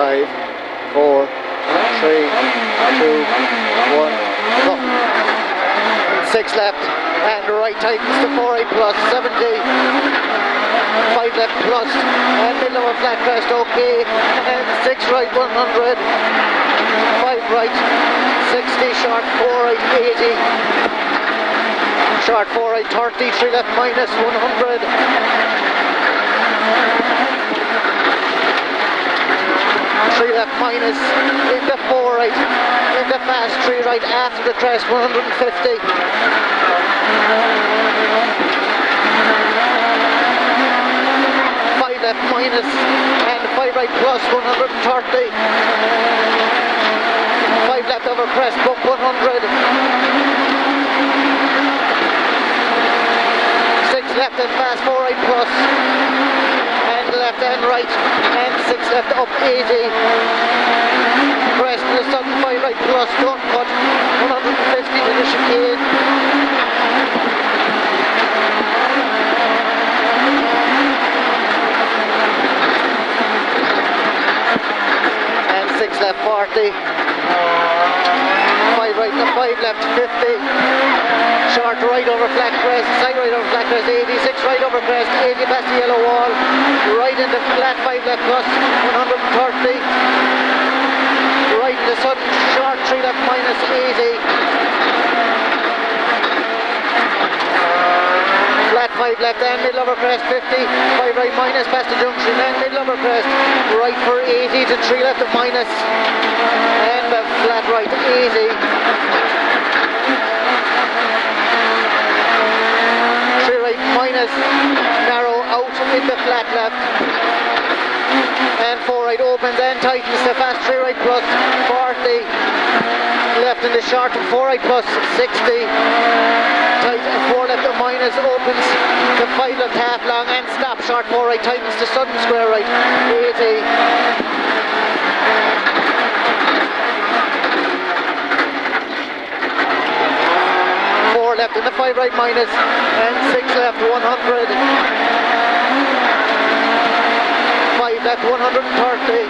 5, 4, 3, 2, 1, go. 6 left, and right tightens to 4 right plus 70. 5 left plus, and middle of a flat crest, okay, and 6 right 100. 5 right 60, short 4 right 80. Short 4 right 30, 3 left minus 100. 3 left minus, into 4 right, into fast 3 right after the crest, 150. 5 left minus, and 5 right plus, 130. 5 left over crest, bump 100. 6 left and fast, 4 right plus, and left and right, and 6 left up 80. Crest to the sudden 5 right plus, don't cut, 150 to the chicane. And 6 left 40. 5 right to 5 left 50. Short right over flat crest, side right over flat crest 80, 6 right over crest, 80 past the yellow wall, right into flat 5 left plus, 130. Right into sudden short 3 left minus 80. Flat 5 left and middle over crest 50, 5 right minus past the junction and middle over crest, right for 80 to 3 left of minus, and flat right 80. 3 right minus, narrow out into flat left, and 4 right opens and tightens to fast 3 right plus 40. Left in the short 4 right plus 60. Tight 4 left of minus opens to 5 left half long and stop short 4 right tightens to sudden square right 80. 4 left in the 5 right minus and 6 left 100. 5 left 130.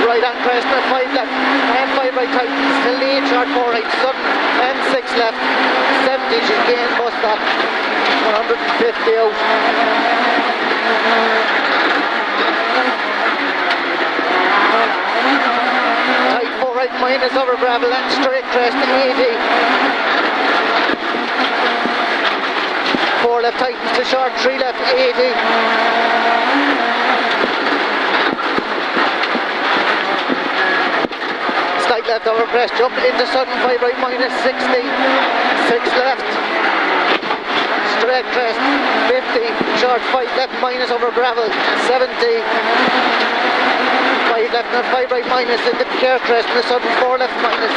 Right on crest and 5 left and 5 right tightens to lead short 4 right sudden and 6 left 70 again bus stop 150 out. Tight 4 right minus over gravel and straight crest 80. 4 left tightens to short 3 left 80. Slight left over crest, jump into sudden 5 right minus 60. 6 left. Straight crest 50. Short 5 left minus over gravel 70. 5 left and 5 right minus into care crest and the sudden 4 left minus.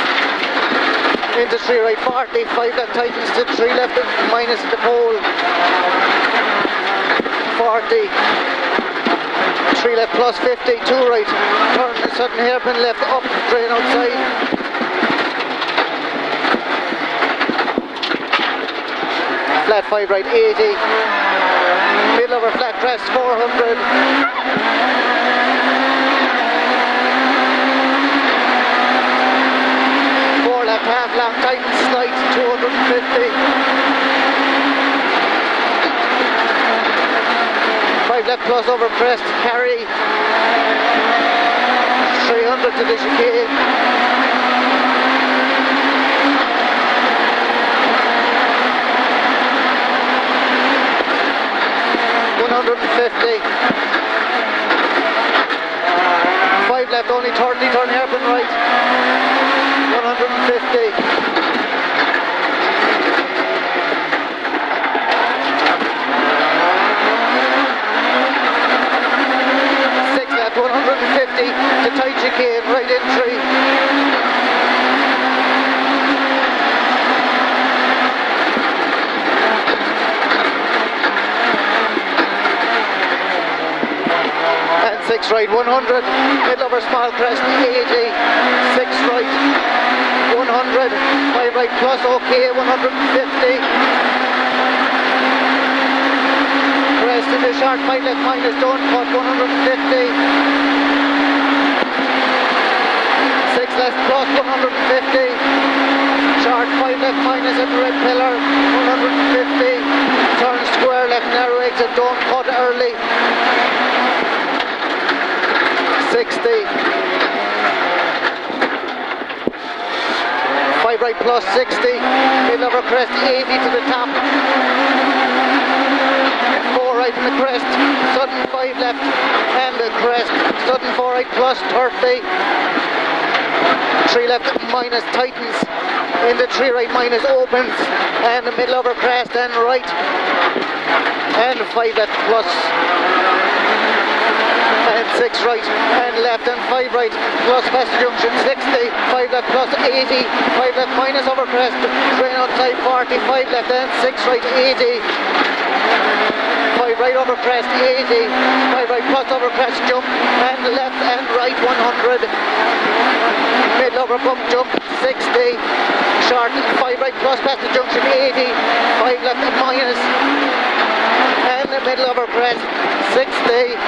Into 3 right 40. 5 left tightens to 3 left minus the pole. 40. 3 left plus 50, 2 right, turn the sudden hairpin left up, drain outside. Flat 5 right 80, middle over flat crest 400. 4 left half long tightens slight 250. 5 left plus over crest, carry 300 to the chicane. 150. 5 left only 30, turn hairpin right. 150. 150 to tight chicane, right in 3. 6 right 100, middle over small crest 80, 6 right 100, 5 right plus okay 150. Crest in the short 5 left minus don't cut 150. left plus 150. Short 5 left minus at the red pillar, 150. Turn square left narrow exit, don't cut early. 60. 5 right plus 60. Middle over crest 80 to the top. 4 right in the crest, sudden 5 left and the crest, sudden 4 right plus 30. 3 left minus tightens, in the 3 right minus opens, and the middle over crest and right, and 5 left plus, and 6 right and left and 5 right plus past the junction 60, 5 left plus 80, 5 left minus over crest, drain outside 40, 5 left and 6 right 80. 5 right over crest 80, 5 right plus over crest jump, and left and right 100, middle over bump jump 60, short 5 right plus past the junction 80, 5 left minus, and the middle over crest 60,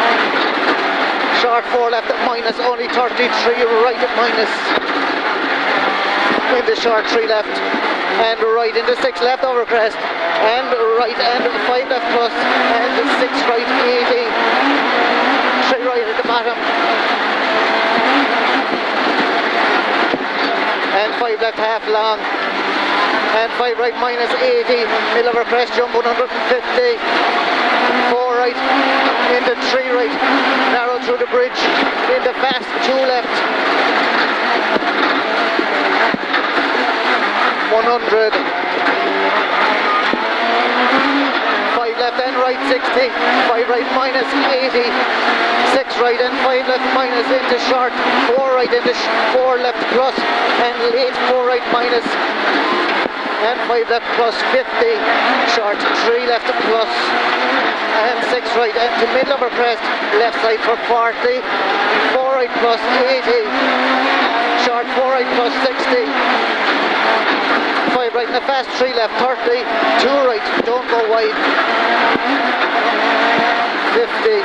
short 4 left minus, only 33 right minus, in the short 3 left, and right into 6 left over crest, and right and 5 left plus, and 6 right 80, 3 right at the bottom, and 5 left half long, and 5 right minus 80, middle over crest jump 150, 4 right, into 3 right, narrow through the bridge, into fast 2 left, 100, 5 left and right 60, 5 right minus 80, 6 right and 5 left minus into short, 4 right into 4 left plus, and late 4 right minus, and 5 left plus 50, short 3 left plus, and 6 right into middle over crest, left side for 40, 4 right plus 80, short 4 right plus 60, 5 right in the fast 3 left 30, 2 right, don't go wide, 50,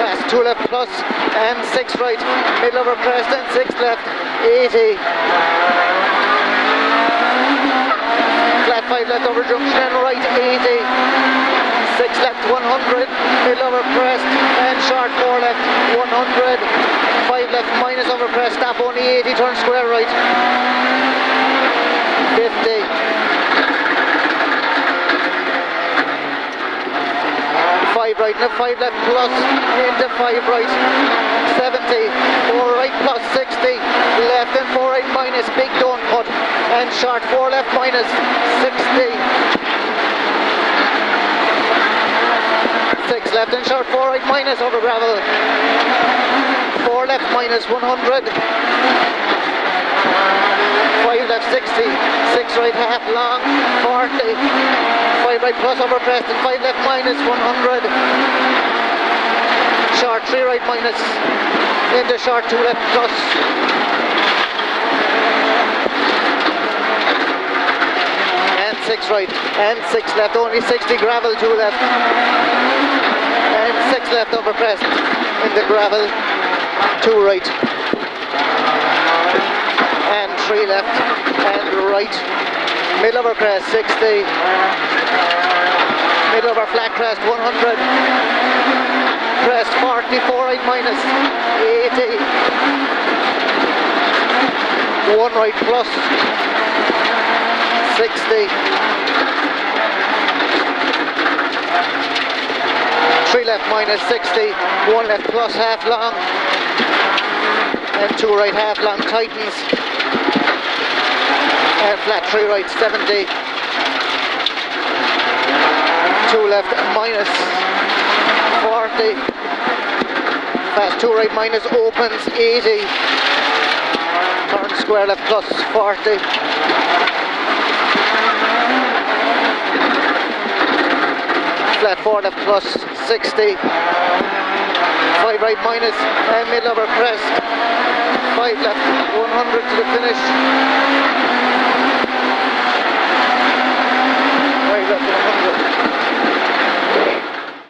fast 2 left plus, and 6 right, middle over crest and 6 left, 80, flat 5 left over junction and right 80, 6 left 100, middle over crest and short 4 left 100, 5 left minus over crest, stop only 80, turn square right, 50, 5 right and a 5 left plus, into 5 right, 70, 4 right plus 60, left and 4 right minus, big don't cut, and short 4 left minus, 60, 6 left and short 4 right minus over gravel, 4 left minus 100, 5 left 60, 6 right half long, 40, 5 right plus over crest and 5 left minus 100, short 3 right minus, into short 2 left plus, and 6 right and 6 left, only 60 gravel 2 left, and 6 left over crest in the gravel, 2 right, and 3 left and right, middle over crest 60, middle over flat crest 100, crest 44 right minus 80, 1 right plus 60, 3 left minus 60, 1 left plus half long, and 2 right half long tightens, and flat 3 right 70, 2 left minus 40, fast 2 right minus opens 80, turn square left plus 40, flat 4 left plus 60, 5 right minus and middle over crest, 5 left 100 to the finish.